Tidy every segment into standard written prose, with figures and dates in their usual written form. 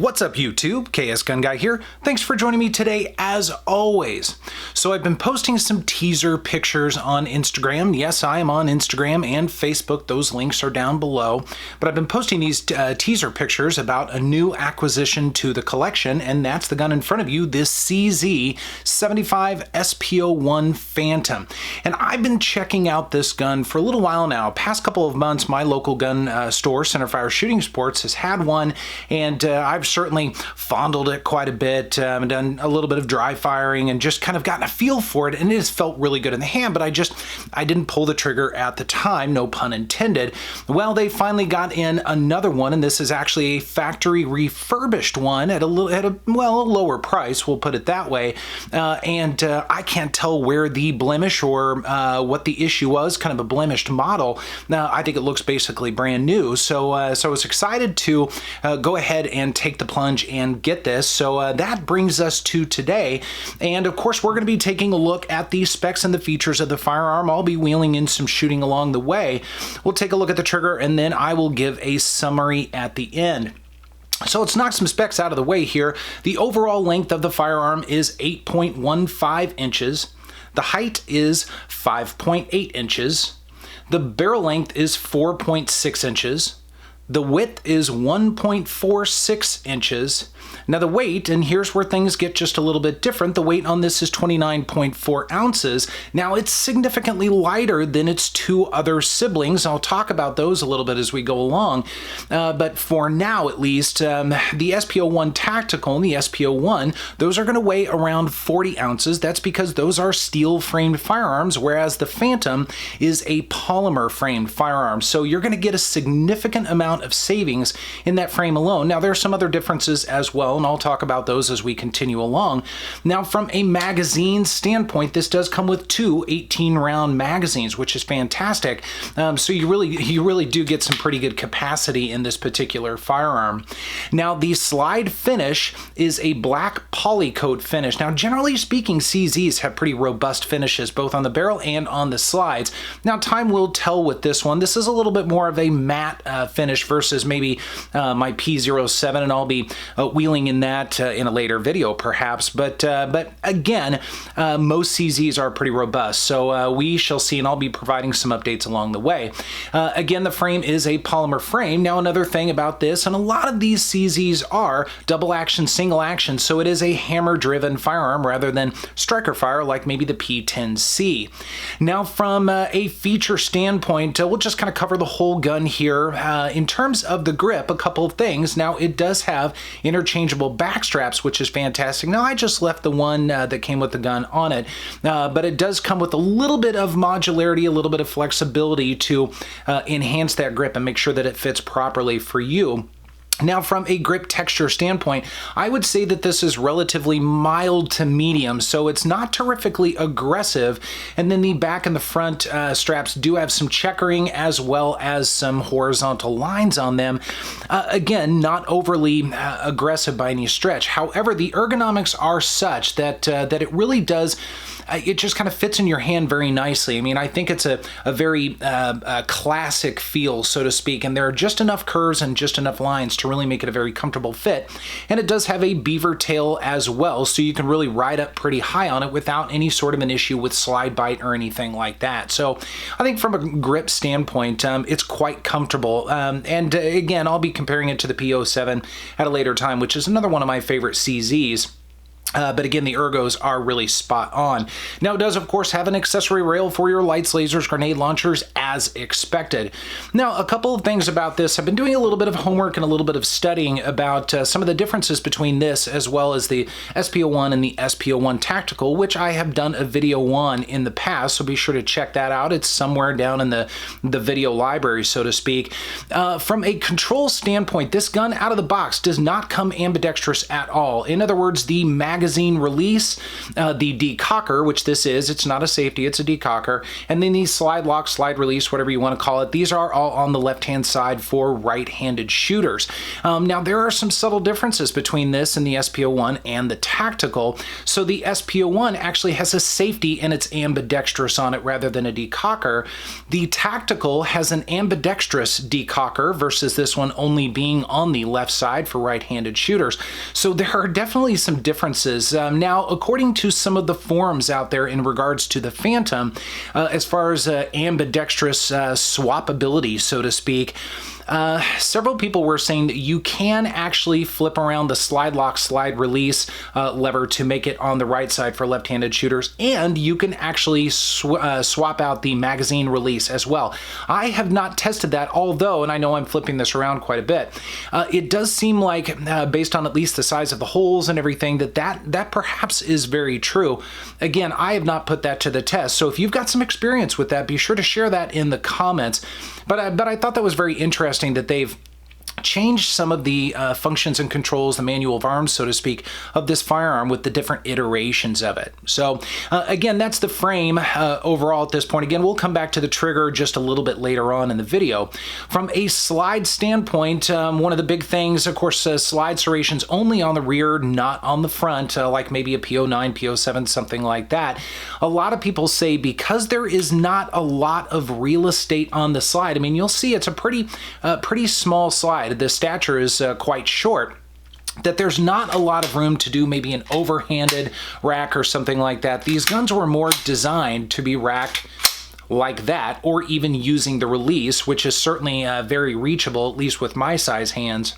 What's up YouTube? KS Gun Guy here. Thanks for joining me today as always. So I've been posting some teaser pictures on Instagram. Yes, I am on Instagram and Facebook. Those links are down below. But I've been posting these teaser pictures about a new acquisition to the collection, and that's the gun in front of you, this CZ75 SP-01 Phantom. And I've been checking out this gun for a little while now. Past couple of months, my local gun store, Centerfire Shooting Sports, has had one, and I've certainly fondled it quite a bit and done a little bit of dry firing and just kind of gotten a feel for it, and it has felt really good in the hand, but I didn't pull the trigger at the time, no pun intended. Well, they finally got in another one, and this is actually a factory refurbished one at a lower price, we'll put it that way. I can't tell where the blemish or what the issue was, kind of a blemished model. Now, I think it looks basically brand new, so I was excited to go ahead and take the plunge and get this. So that brings us to today, and of course we're going to be taking a look at the specs and the features of the firearm. I'll be wheeling in some shooting along the way. We'll take a look at the trigger, and then I will give a summary at the end. So let's knock some specs out of the way here. The overall length of the firearm is 8.15 inches. The height is 5.8 inches. The barrel length is 4.6 inches. The width is 1.46 inches. Now the weight, and here's where things get just a little bit different, the weight on this is 29.4 ounces. Now it's significantly lighter than its two other siblings. I'll talk about those a little bit as we go along. But for now at least, the SP-01 Tactical and the SP-01, those are going to weigh around 40 ounces. That's because those are steel framed firearms, whereas the Phantom is a polymer framed firearm. So you're going to get a significant amount of savings in that frame alone. Now there are some other differences as well, and I'll talk about those as we continue along. Now from a magazine standpoint, this does come with two 18-round magazines, which is fantastic. So you really do get some pretty good capacity in this particular firearm. Now the slide finish is a black polycoat finish. Now generally speaking, CZs have pretty robust finishes both on the barrel and on the slides. Now time will tell with this one. This is a little bit more of a matte finish versus maybe my P-07, and I'll be wheeling in that in a later video perhaps, but again, most CZs are pretty robust, so we shall see, and I'll be providing some updates along the way. Again, the frame is a polymer frame. Now another thing about this, and a lot of these CZs are double action, single action, so it is a hammer driven firearm rather than striker fire like maybe the P10C. Now from a feature standpoint, we'll just kind of cover the whole gun here. In terms of the grip, a couple of things. Now it does have interchangeable back straps, which is fantastic. Now I just left the one that came with the gun on it, but it does come with a little bit of modularity, a little bit of flexibility to enhance that grip and make sure that it fits properly for you. Now from a grip texture standpoint, I would say that this is relatively mild to medium, so it's not terrifically aggressive. And then the back and the front straps do have some checkering as well as some horizontal lines on them. Again, not overly aggressive by any stretch. However, the ergonomics are such that it really does, it just kind of fits in your hand very nicely. I mean, I think it's a very classic feel, so to speak, and there are just enough curves and just enough lines to really make it a very comfortable fit. And it does have a beaver tail as well, so you can really ride up pretty high on it without any sort of an issue with slide bite or anything like that. So I think from a grip standpoint, it's quite comfortable. And again, I'll be comparing it to the P07 at a later time, which is another one of my favorite CZs. But again, the ergos are really spot on. Now it does of course have an accessory rail for your lights, lasers, grenade launchers as expected. Now a couple of things about this. I've been doing a little bit of homework and a little bit of studying about some of the differences between this as well as the SP-01 and the SP-01 Tactical, which I have done a video on in the past, so be sure to check that out. It's somewhere down in the video library, so to speak. From a control standpoint, this gun out of the box does not come ambidextrous at all. In other words, the magazine magazine release, the decocker, which this is, it's not a safety, it's a decocker, and then the slide lock, slide release, whatever you want to call it. These are all on the left-hand side for right-handed shooters. Now, there are some subtle differences between this and the SP-01 and the tactical. So the SP-01 actually has a safety and it's ambidextrous on it rather than a decocker. The tactical has an ambidextrous decocker versus this one only being on the left side for right-handed shooters. So there are definitely some differences. Now, according to some of the forums out there in regards to the Phantom, as far as ambidextrous swappability, so to speak, several people were saying that you can actually flip around the slide lock, slide release lever to make it on the right side for left-handed shooters, and you can actually swap out the magazine release as well. I have not tested that, although, and I know I'm flipping this around quite a bit, it does seem like, based on at least the size of the holes and everything, that perhaps is very true. Again, I have not put that to the test, so if you've got some experience with that, be sure to share that in the comments. But I thought that was very interesting that they've changed some of the functions and controls, the manual of arms, so to speak, of this firearm with the different iterations of it. So again, that's the frame overall at this point. Again, we'll come back to the trigger just a little bit later on in the video. From a slide standpoint, one of the big things, of course, slide serrations only on the rear, not on the front, like maybe a P09, P07, something like that. A lot of people say because there is not a lot of real estate on the slide, I mean, you'll see it's a pretty small slide. The stature is quite short, that there's not a lot of room to do maybe an overhanded rack or something like that. These guns were more designed to be racked like that, or even using the release, which is certainly very reachable, at least with my size hands.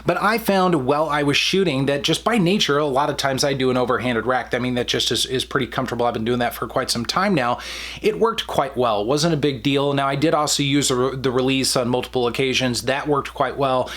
But I found while I was shooting that just by nature, a lot of times I do an overhanded rack. I mean, that just is pretty comfortable. I've been doing that for quite some time now. It worked quite well. It wasn't a big deal. Now, I did also use the release on multiple occasions. That worked quite well.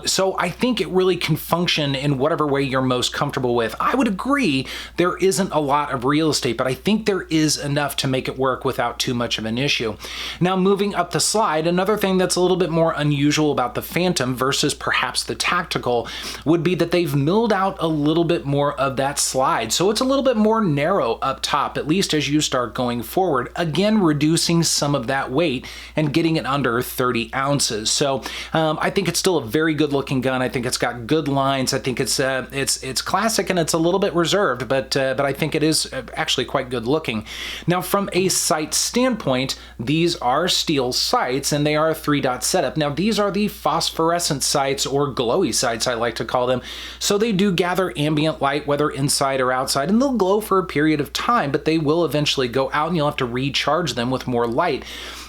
So I think it really can function in whatever way you're most comfortable with. I would agree there isn't a lot of real estate, but I think there is enough to make it work without too much of an issue. Now, moving up the slide, another thing that's a little bit more unusual about the Phantom versus perhaps the tactical would be that they've milled out a little bit more of that slide. So it's a little bit more narrow up top, at least as you start going forward, again, reducing some of that weight and getting it under 30 ounces. So I think it's still a very good looking gun. I think it's got good lines. I think it's classic and it's a little bit reserved, but I think it is actually quite good looking. Now, from a sight standpoint, these are steel sights and they are a 3-dot setup. Now, these are the phosphorescent sights, or glowy sights, I like to call them. So they do gather ambient light, whether inside or outside, and they'll glow for a period of time, but they will eventually go out and you'll have to recharge them with more light.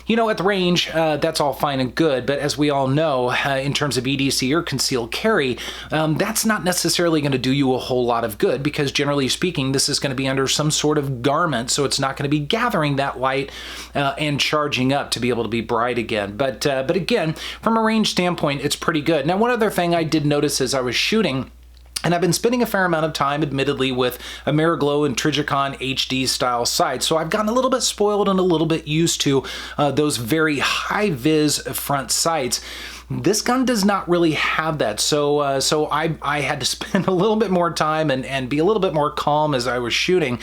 You know, at the range, that's all fine and good, but as we all know, in terms of EDC or concealed carry, that's not necessarily going to do you a whole lot of good, because generally speaking, this is going to be under some sort of garment, so it's not going to be gathering that light and charging up to be able to be bright again. But again, from a range standpoint, it's pretty good. Now, one other thing I did notice as I was shooting, and I've been spending a fair amount of time, admittedly, with Ameriglow and Trijicon HD style sights, so I've gotten a little bit spoiled and a little bit used to those very high-vis front sights. This gun does not really have that, so I had to spend a little bit more time and be a little bit more calm as I was shooting,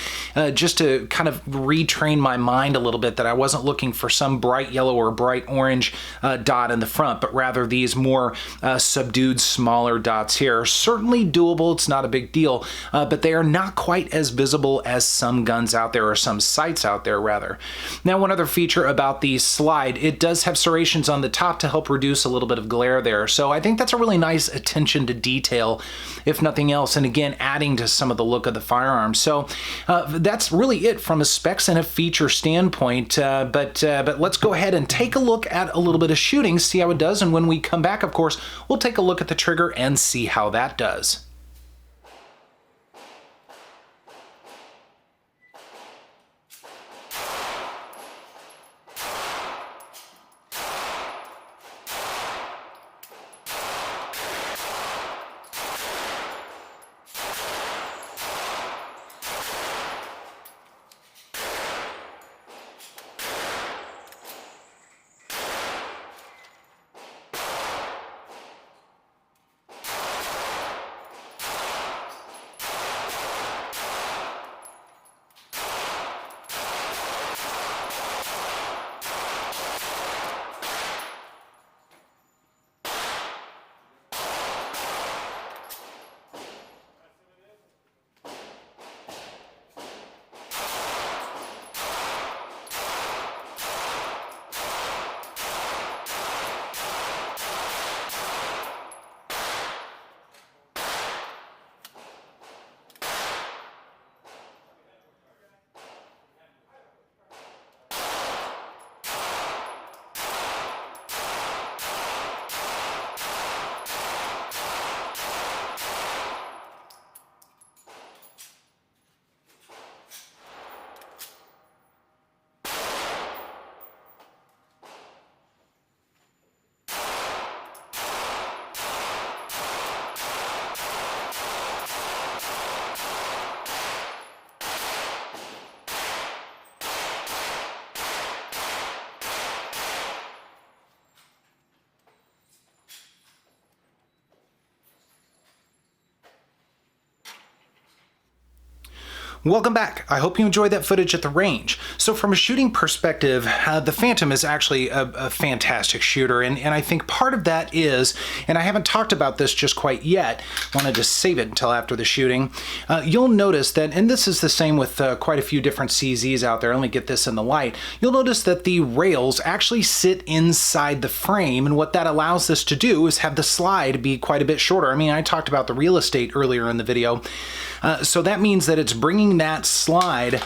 just to kind of retrain my mind a little bit that I wasn't looking for some bright yellow or bright orange dot in the front, but rather these more subdued, smaller dots here. Certainly doable, it's not a big deal, but they are not quite as visible as some guns out there, or some sights out there, rather. Now, one other feature about the slide, it does have serrations on the top to help reduce a little bit of glare there. So I think that's a really nice attention to detail, if nothing else, and again, adding to some of the look of the firearm. So that's really it from a specs and a feature standpoint, but let's go ahead and take a look at a little bit of shooting, see how it does, and when we come back, of course, we'll take a look at the trigger and see how that does. Welcome back. I hope you enjoyed that footage at the range. So from a shooting perspective, the Phantom is actually a fantastic shooter, and I think part of that is, and I haven't talked about this just quite yet, wanted to save it until after the shooting, you'll notice that, and this is the same with quite a few different CZs out there, let me get this in the light, you'll notice that the rails actually sit inside the frame, and what that allows this to do is have the slide be quite a bit shorter. I mean, I talked about the real estate earlier in the video, so that means that it's bringing that slide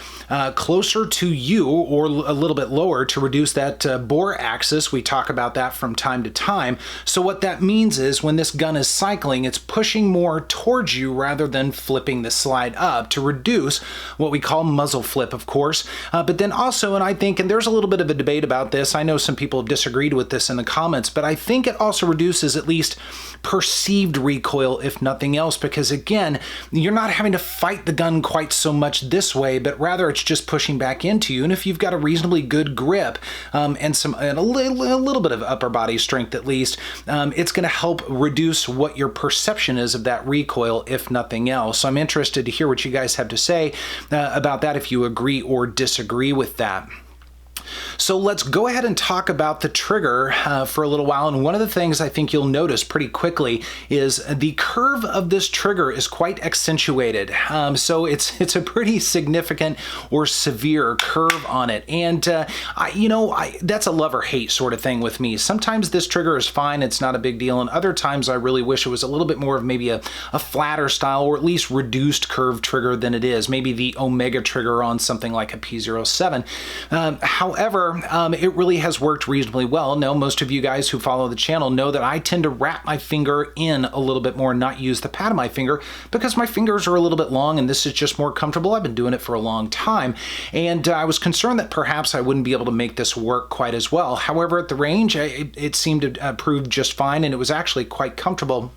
closer to you or a little bit lower to reduce that bore axis. We talk about that from time to time. So what that means is when this gun is cycling, it's pushing more towards you rather than flipping the slide up to reduce what we call muzzle flip, of course. But then also, and I think, and there's a little bit of a debate about this, I know some people have disagreed with this in the comments, but I think it also reduces at least perceived recoil, if nothing else, because again, you're not having to fight the gun quite so much this way, but rather it's just pushing back into you. And if you've got a reasonably good grip and a little bit of upper body strength at least, it's going to help reduce what your perception is of that recoil, if nothing else. So I'm interested to hear what you guys have to say about that, if you agree or disagree with that. So let's go ahead and talk about the trigger for a little while. And one of the things I think you'll notice pretty quickly is the curve of this trigger is quite accentuated. So it's a pretty significant or severe curve on it. And that's a love or hate sort of thing with me. Sometimes this trigger is fine, it's not a big deal. And other times I really wish it was a little bit more of maybe a flatter style or at least reduced curve trigger than it is. Maybe the Omega trigger on something like a P-07. However, it really has worked reasonably well. Now, most of you guys who follow the channel know that I tend to wrap my finger in a little bit more and not use the pad of my finger because my fingers are a little bit long and this is just more comfortable. I've been doing it for a long time, and I was concerned that perhaps I wouldn't be able to make this work quite as well. However, at the range, it seemed to prove just fine, and it was actually quite comfortable.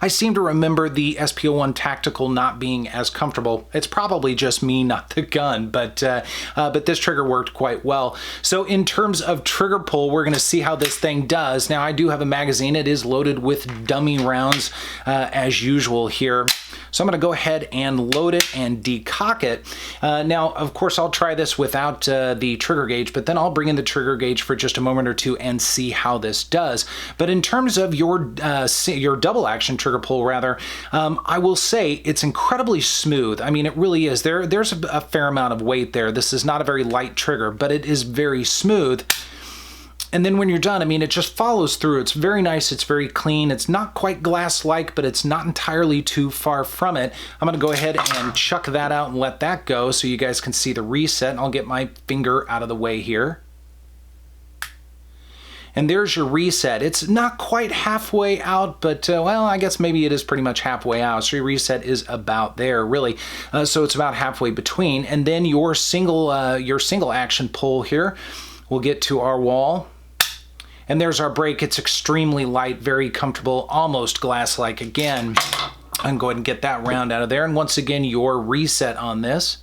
I seem to remember the SP-01 Tactical not being as comfortable. It's probably just me, not the gun, but this trigger worked quite well. So in terms of trigger pull, we're going to see how this thing does. Now, I do have a magazine. It is loaded with dummy rounds as usual here. So I'm going to go ahead and load it and decock it. Now, of course, I'll try this without the trigger gauge, but then I'll bring in the trigger gauge for just a moment or two and see how this does. But in terms of your double action trigger pull, rather, I will say it's incredibly smooth. I mean, it really is. There's a fair amount of weight there. This is not a very light trigger, but it is very smooth. And then when you're done, I mean, it just follows through. It's very nice. It's very clean. It's not quite glass-like, but it's not entirely too far from it. I'm going to go ahead and chuck that out and let that go so you guys can see the reset. And I'll get my finger out of the way here. And there's your reset. It's not quite halfway out, but well, I guess maybe it is pretty much halfway out. So your reset is about there, really. So it's about halfway between. And then your single action pull here. We'll get to our wall. And there's our break. It's extremely light, very comfortable, almost glass-like again. I'm going to get that round out of there. And once again, your reset on this.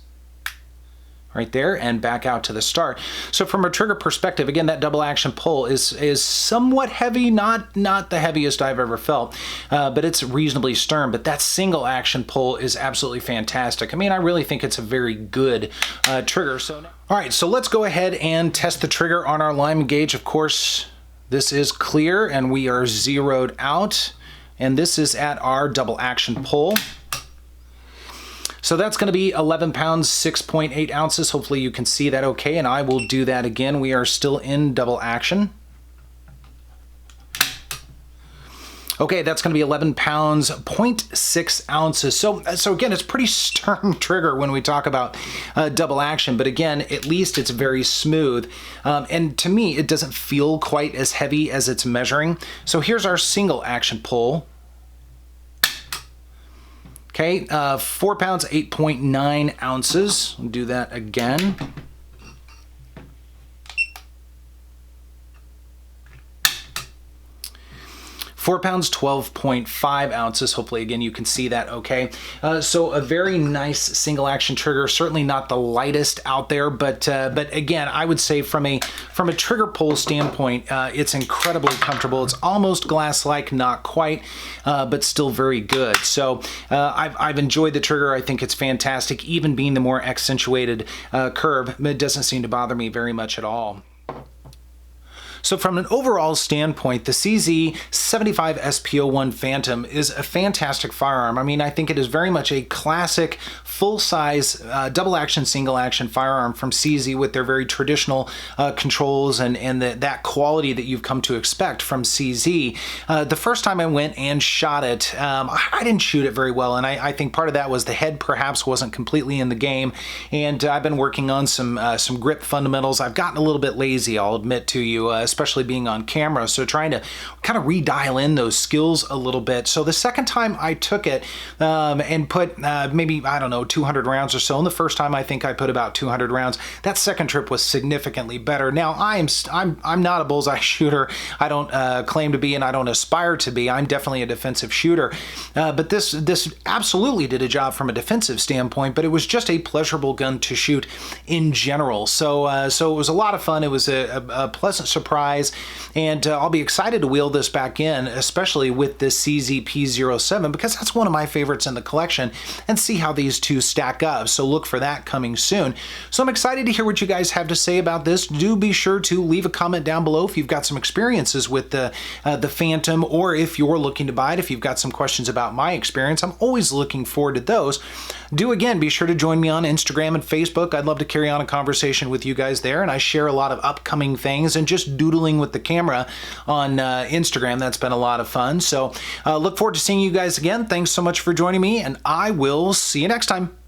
Right there, and back out to the start. So from a trigger perspective, again, that double action pull is somewhat heavy, not the heaviest I've ever felt, but it's reasonably stern. But that single action pull is absolutely fantastic. I mean, I really think it's a very good trigger. So, all right, so let's go ahead and test the trigger on our Lyman gauge. Of course, this is clear, and we are zeroed out, and this is at our double action pull. So that's going to be 11 pounds, 6.8 ounces. Hopefully you can see that okay, and I will do that again. We are still in double action. Okay, that's going to be 11 pounds, 0.6 ounces. So again, it's pretty stern trigger when we talk about double action, but again, at least it's very smooth. And to me, it doesn't feel quite as heavy as it's measuring. So here's our single action pull. Okay, 4 pounds, 8.9 ounces. We'll do that again. 4 pounds, 12.5 ounces. Hopefully, again, you can see that okay. So a very nice single action trigger, certainly not the lightest out there, but again, I would say from a trigger pull standpoint, it's incredibly comfortable. It's almost glass-like, not quite, but still very good. So I've enjoyed the trigger. I think it's fantastic, even being the more accentuated curve. It doesn't seem to bother me very much at all. So from an overall standpoint, the CZ75 SP-01 Phantom is a fantastic firearm. I mean, I think it is very much a classic full-size double action, single action firearm from CZ with their very traditional controls and that quality that you've come to expect from CZ. The first time I went and shot it, I didn't shoot it very well, and I think part of that was the head perhaps wasn't completely in the game, and I've been working on some grip fundamentals. I've gotten a little bit lazy, I'll admit to you, especially being on camera, so trying to kind of redial in those skills a little bit. So the second time I took it and put maybe, I don't know, 200 rounds or so, and the first time I think I put about 200 rounds, that second trip was significantly better. Now I'm not a bullseye shooter. I don't claim to be, and I don't aspire to be. I'm definitely a defensive shooter, but this absolutely did a job from a defensive standpoint, but it was just a pleasurable gun to shoot in general. So so it was a lot of fun. It was a pleasant surprise, and I'll be excited to wheel this back in, especially with this CZ-P-07, because that's one of my favorites in the collection, and see how these two stack up. So look for that coming soon. So I'm excited to hear what you guys have to say about this. Do be sure to leave a comment down below if you've got some experiences with the Phantom, or if you're looking to buy it, if you've got some questions about my experience. I'm always looking forward to those. Do again, be sure to join me on Instagram and Facebook. I'd love to carry on a conversation with you guys there, and I share a lot of upcoming things and just doodling with the camera on Instagram. That's been a lot of fun. So look forward to seeing you guys again. Thanks so much for joining me, and I will see you next time.